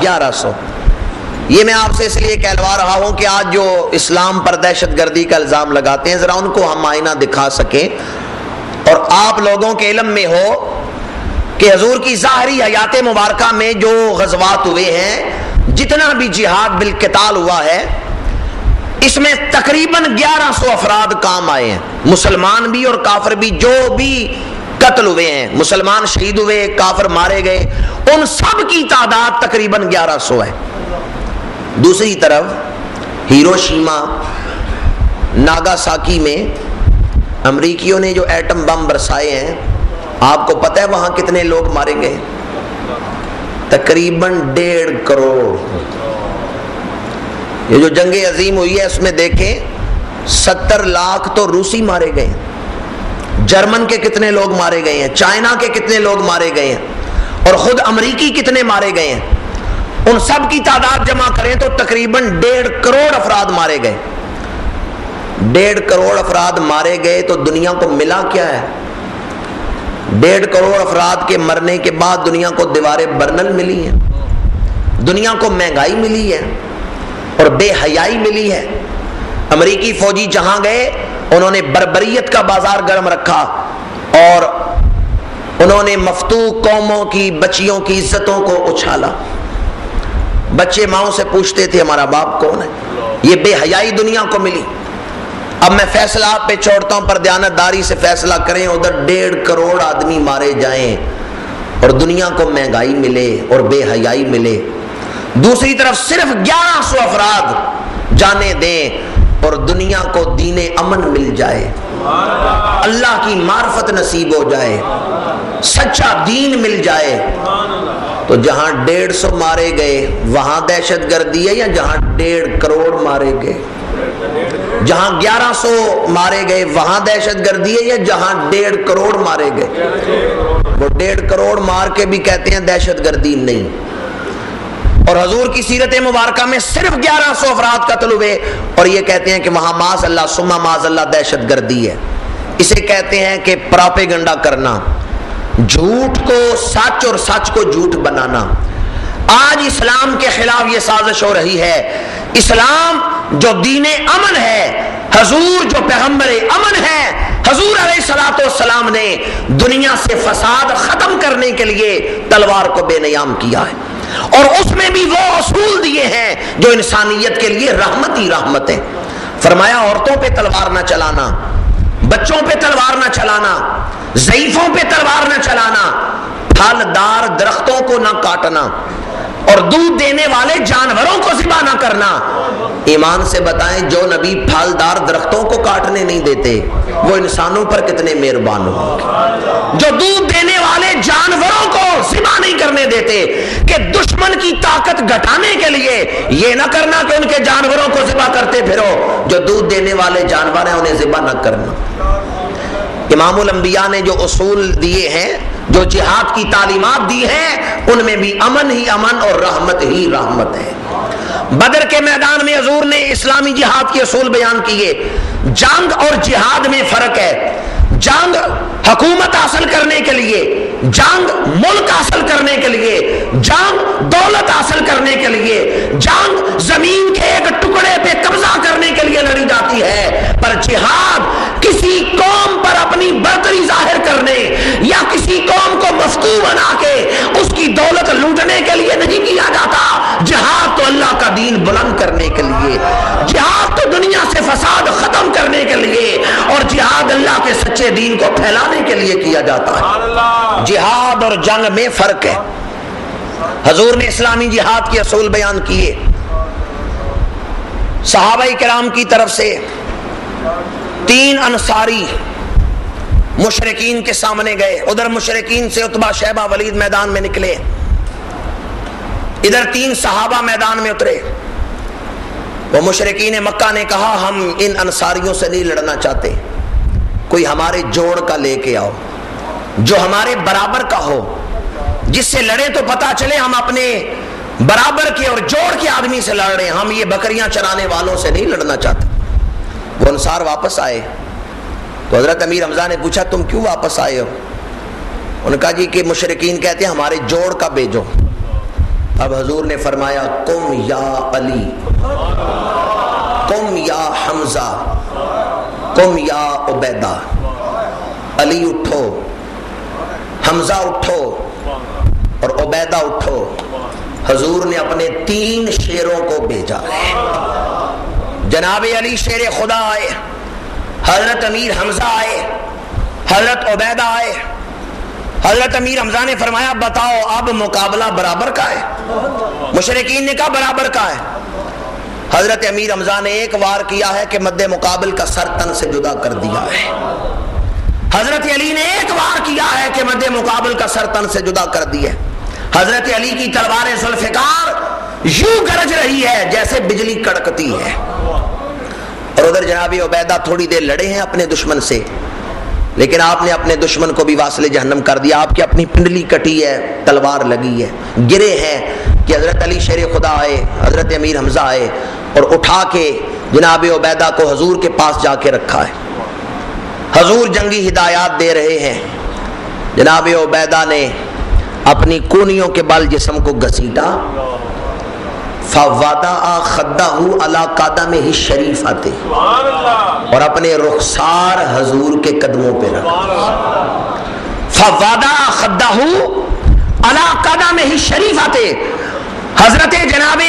1100۔ یہ میں آپ سے اس لیے کہلوا رہا ہوں کہ آج جو اسلام پر دہشت گردی کا الزام لگاتے ہیں ذرا ان کو ہم آئینہ دکھا سکیں اور آپ لوگوں کے علم میں ہو کہ حضور کی ظاہری حیات مبارکہ میں جو غزوات ہوئے ہیں، جتنا بھی جہاد بالقتال ہوا ہے، اس میں تقریباً 1100 افراد کام آئے ہیں، مسلمان بھی اور کافر بھی، جو بھی قتل ہوئے ہیں، مسلمان شہید ہوئے، کافر مارے گئے، ان سب کی تعداد تقریباً 1100 ہے۔ دوسری طرف ہیروشیما ناگاساکی میں امریکیوں نے جو ایٹم بم برسائے ہیں، آپ کو پتہ ہے وہاں کتنے لوگ مارے گئے؟ تقریباً 1.5 کروڑ۔ یہ جو جنگ عظیم ہوئی ہے اس میں دیکھیں 70 لاکھ تو روسی مارے گئے ہیں، جرمن کے کتنے لوگ مارے گئے ہیں، چائنا کے کتنے لوگ مارے گئے ہیں، اور خود امریکی کتنے مارے گئے ہیں۔ ان سب کی تعداد جمع کریں تو تقریباً 1.5 کروڑ افراد مارے گئے۔ 1.5 کروڑ افراد مارے گئے تو دنیا کو ملا کیا ہے؟ 1.5 کروڑ افراد کے مرنے کے بعد دنیا کو دیواریں برنل ملی ہیں، دنیا کو مہنگائی ملی ہے اور بے حیائی ملی ہے۔ امریکی فوجی جہاں گئے انہوں نے بربریت کا بازار گرم رکھا اور انہوں نے مفتوح قوموں کی بچیوں کی عزتوں کو اچھالا۔ بچے ماؤں سے پوچھتے تھے ہمارا باپ کون ہے؟ یہ بے حیائی دنیا کو ملی۔ اب میں فیصلہ آپ پہ چھوڑتا ہوں، پر دیانتداری سے فیصلہ کریں، ادھر 1.5 کروڑ آدمی مارے جائیں اور دنیا کو مہنگائی ملے اور بے حیائی ملے، دوسری طرف صرف 1100 افراد جانے دیں اور دنیا کو دین امن مل جائے، اللہ کی معرفت نصیب ہو جائے، سچا دین مل جائے، تو جہاں 150 مارے گئے وہاں دہشت گردی ہے یا جہاں 1.5 کروڑ مارے گئے؟ جہاں 1100 مارے گئے وہاں دہشت گردی ہے یا جہاں 1.5 کروڑ مارے گئے؟ وہ 1.5 کروڑ مار کے بھی کہتے ہیں دہشت گردی نہیں، اور حضور کی سیرت مبارکہ میں صرف 1100 افراد قتل ہوئے اور یہ کہتے ہیں کہ وہاں معاذ اللہ ثم معاذ اللہ دہشت گردی ہے۔ اسے کہتے ہیں کہ پراپیگنڈا کرنا، جھوٹ کو سچ اور سچ کو جھوٹ بنانا۔ آج اسلام کے خلاف یہ سازش ہو رہی ہے۔ اسلام جو دین امن ہے، حضور جو پیغمبر امن ہے، حضور علیہ الصلوۃ والسلام نے دنیا سے فساد ختم کرنے کے لیے تلوار کو بے نیام کیا ہے، اور اس میں بھی وہ اصول دیے ہیں جو انسانیت کے لیے رحمت ہی رحمت ہے۔ فرمایا عورتوں پہ تلوار نہ چلانا، بچوں پہ تلوار نہ چلانا، ضعیفوں پہ تلوار نہ چلانا، پھل دار درختوں کو نہ کاٹنا، اور دودھ دینے والے جانوروں کو ذبح نہ کرنا۔ ایمان سے بتائیں جو نبی پھلدار درختوں کو کاٹنے نہیں دیتے وہ انسانوں پر کتنے مہربان ہوں گے۔ جو دودھ دینے والے جانوروں کو ذبح نہیں کرنے دیتے کہ دشمن کی طاقت گھٹانے کے لیے یہ نہ کرنا کہ ان کے جانوروں کو ذبح کرتے پھرو، جو دودھ دینے والے جانور ہیں انہیں ذبح نہ کرنا۔ امام الانبیاء نے جو اصول دیے ہیں، جو جہاد کی تعلیمات دی ہیں، ان میں بھی امن ہی امن اور رحمت ہی رحمت ہے۔ بدر کے میدان میں حضور نے اسلامی جہاد کے اصول بیان کیے۔ جنگ اور جہاد میں فرق ہے۔ جنگ حکومت حاصل کرنے کے لیے، جنگ ملک حاصل کرنے کے لیے، جنگ دولت حاصل کرنے کے لیے، جنگ زمین کے ایک ٹکڑے پہ قبضہ کرنے کے لیے لڑی جاتی ہے، پر جہاد کسی قوم پر اپنی برتری ظاہر کرنے یا کسی قوم کو مفتو بنا کے اس کی دولت لوٹنے کے لیے نہیں کیا جاتا۔ جہاد تو اللہ کا دین بلند کرنے کے لیے، جہاد تو دنیا سے فساد ختم کرنے کے لیے، اور جہاد اللہ کے سچے دین کو پھیلانے کے لیے کیا جاتا ہے۔ جہاد اور جنگ میں فرق ہے۔ حضور نے اسلامی جہاد کے اصول بیان کیے۔ صحابہ کرام کی طرف سے 3 انصاری مشرکین کے سامنے گئے، ادھر مشرکین سے عتبہ شیبہ ولید میدان میں نکلے، ادھر 3 صحابہ میدان میں اترے۔ وہ مشرکین مکہ نے کہا ہم ان انصاریوں سے نہیں لڑنا چاہتے، کوئی ہمارے جوڑ کا لے کے آؤ، جو ہمارے برابر کا ہو، جس سے لڑے تو پتا چلے ہم اپنے برابر کے اور جوڑ کے آدمی سے لڑ رہے ہیں، ہم یہ بکریاں چرانے والوں سے نہیں لڑنا چاہتے۔ وہ انصار واپس آئے تو حضرت امیر حمزہ نے پوچھا تم کیوں واپس آئے ہو؟ انہوں نے کہا جی کہ مشرکین کہتے ہیں ہمارے جوڑ کا بھیجو۔ اب حضور نے فرمایا قم یا علی، قم یا حمزہ، قم یا عبیدہ، علی اٹھو، حمزہ اٹھو اور عبیدہ اٹھو۔ حضور نے اپنے 3 شیروں کو بھیجا ہے۔ جناب علی شیر خدا آئے، حضرت امیر حمزہ آئے، حضرت عبیدہ آئے۔ حضرت امیر حمزہ نے فرمایا بتاؤ اب مقابلہ برابر کا ہے؟ مشرکین نے کہا برابر کا ہے۔ حضرت امیر حمزہ نے ایک وار کیا ہے کہ مد مقابل کا سر تن سے جدا کر دیا ہے۔ حضرت علی نے ایک وار کیا ہے کہ مد مقابل کا سر تن سے جدا کر دیا ہے۔ حضرت علی کی تلوار ذوالفقار یوں گرج رہی ہے جیسے بجلی کڑکتی ہے، اور ادھر جناب عبیدہ تھوڑی دیر لڑے ہیں اپنے دشمن سے، لیکن آپ نے اپنے دشمن کو بھی واصل جہنم کر دیا۔ آپ کی اپنی پنڈلی کٹی ہے، تلوار لگی ہے، گرے ہیں کہ حضرت علی شیر خدا آئے، حضرت امیر حمزہ آئے اور اٹھا کے جناب عبیدہ کو حضور کے پاس جا کے رکھا ہے۔ حضور جنگی ہدایات دے رہے ہیں۔ جناب عبیدہ نے اپنی کونیوں کے بل جسم کو گھسیٹا، فَوَضَعَ خَدَّهُ عَلَى قَدَمِهِ الشَّرِيفَةِ، اور اپنے رخسار حضور کے قدموں پہ رکھا۔ فَوَضَعَ خَدَّهُ عَلَى قَدَمِهِ الشَّرِيفَةِ، حضرت جناب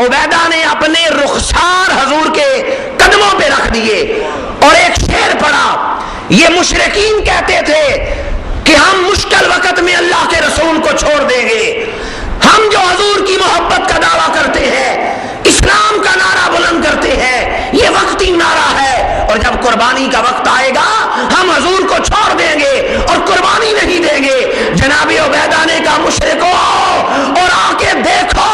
عبیدہ نے اپنے رخسار حضور کے قدموں پہ رکھ دیے اور ایک شعر پڑھا۔ یہ مشرکین کہتے تھے کہ ہم مشکل وقت میں اللہ کے رسول کو چھوڑ دیں گے، ہم جو حضور کی محبت کا دعویٰ کرتے ہیں، اسلام کا نعرہ بلند کرتے ہیں، یہ وقتی نعرہ ہے، اور جب قربانی کا وقت آئے گا ہم حضور کو چھوڑ دیں گے اور قربانی نہیں دیں گے۔ جناب عبیدہ نے کہا مشرکو اور آ کے دیکھو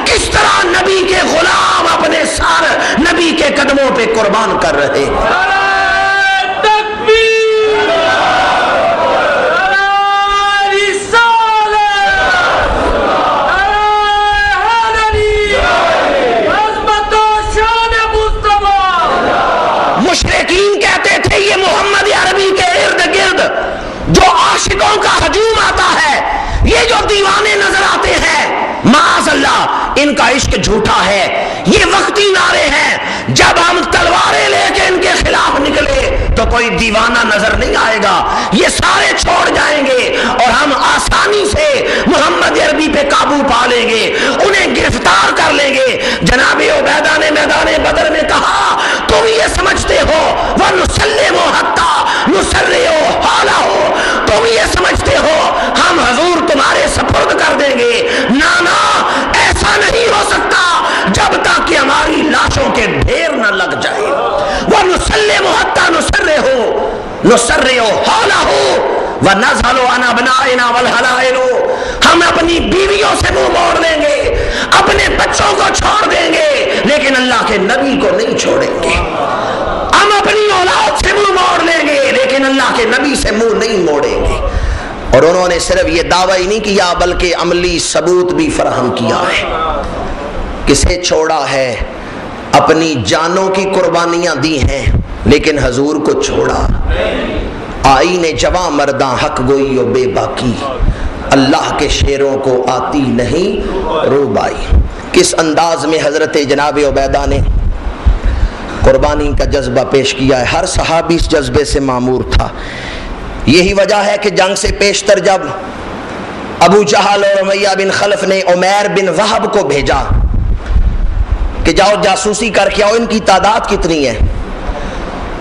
کس طرح نبی کے غلام اپنے سر نبی کے قدموں پہ قربان کر رہے ہیں۔ مشرکین کہتے تھے یہ محمد عربی کے ارد گرد جو عاشقوں کا ہجوم آتا ہے، یہ جو دیوانے نظر آتے ہیں، معاذ اللہ ان کا عشق جھوٹا ہے، یہ وقتی نعرے ہیں۔ جب ہم تلواریں لے کے ان کے خلاف نکلے تو کوئی دیوانہ نظر نہیں آئے گا، یہ سارے چھوڑ جائیں گے اور ہم آسانی سے محمد عربی پہ قابو پا لیں گے، انہیں گرفتار کر لیں گے۔ جناب عبیدہ نے میدان بدر میں کہا تم یہ سمجھتے ہو وَنُسَلِّمُ حَتَّى نُسَرِّعُ حَالَهُ، تم یہ سمجھتے ہو ہم حضور تمہارے سپرد کر دیں گے؟ نانا، ایسا نہیں ہو سکتا جب تک کہ ہماری لاشوں کے ڈھیر نہ لگ جائے۔ وَنُسَلِّمُ حَتَّى نُسَرِّعُ حَالَهُ وَنَزْهَلُ عَنْ أَبْنَائِنَا وَالْحَلَائِلُ، ہم اپنی بیویوں سے منہ موڑ لیں گے، اپنے بچوں کو چھوڑ دیں گے، لیکن اللہ کے نبی کو نہیں چھوڑیں گے۔ ہم اپنی اولاد سے منہ موڑ لیں گے، لیکن اللہ کے نبی سے منہ نہیں موڑیں گے۔ اور انہوں نے صرف یہ دعویٰ ہی نہیں کیا بلکہ عملی ثبوت بھی فراہم کیا ہے۔ کسے چھوڑا ہے؟ اپنی جانوں کی قربانیاں دی ہیں لیکن حضور کو چھوڑا۔ آئین جواں مرداں حق گوئی و بے باکی، اللہ کے شیروں کو آتی نہیں روبائی۔ کس انداز میں حضرت جناب عبیدہ نے قربانی کا جذبہ پیش کیا ہے، ہر صحابی اس جذبے سے معمور تھا۔ یہی وجہ ہے کہ جنگ سے پیشتر جب ابو جہل اور امیہ بن خلف نے عمیر بن وہب کو بھیجا کہ جاؤ جاسوسی کر کے آؤ ان کی تعداد کتنی ہے،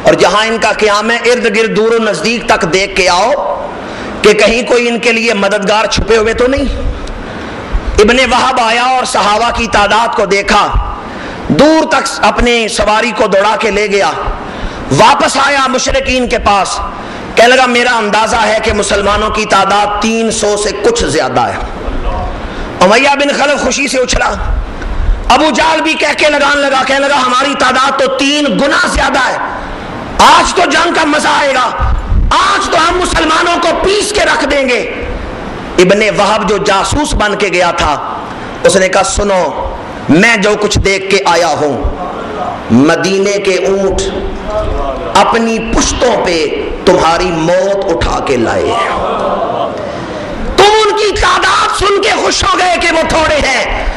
اور جہاں ان کا قیام ہے ارد گرد دور و نزدیک تک دیکھ کے آؤ کہ کہیں کوئی ان کے لیے مددگار چھپے ہوئے تو نہیں۔ ابن وہب آیا اور صحابہ کی تعداد کو دیکھا، دور تک اپنے سواری کو دوڑا کے لے گیا، واپس آیا مشرکین کے پاس، کہنے لگا میرا اندازہ ہے کہ مسلمانوں کی تعداد 300 سے کچھ زیادہ ہے۔ امیہ بن خلف خوشی سے اچھلا، ابو جہل بھی کہہ کے کہنے لگا ہماری تعداد تو 3 گنا زیادہ ہے، آج تو جنگ کا مزہ آئے گا، آج تو ہم مسلمانوں کو پیس کے رکھ دیں گے۔ ابن وہب جو جاسوس بن کے گیا تھا اس نے کہا سنو، میں جو کچھ دیکھ کے آیا ہوں، مدینے کے اونٹ اپنی پشتوں پہ تمہاری موت اٹھا کے لائے ہیں، تم ان کی تعداد سن کے خوش ہو گئے کہ وہ تھوڑے ہیں،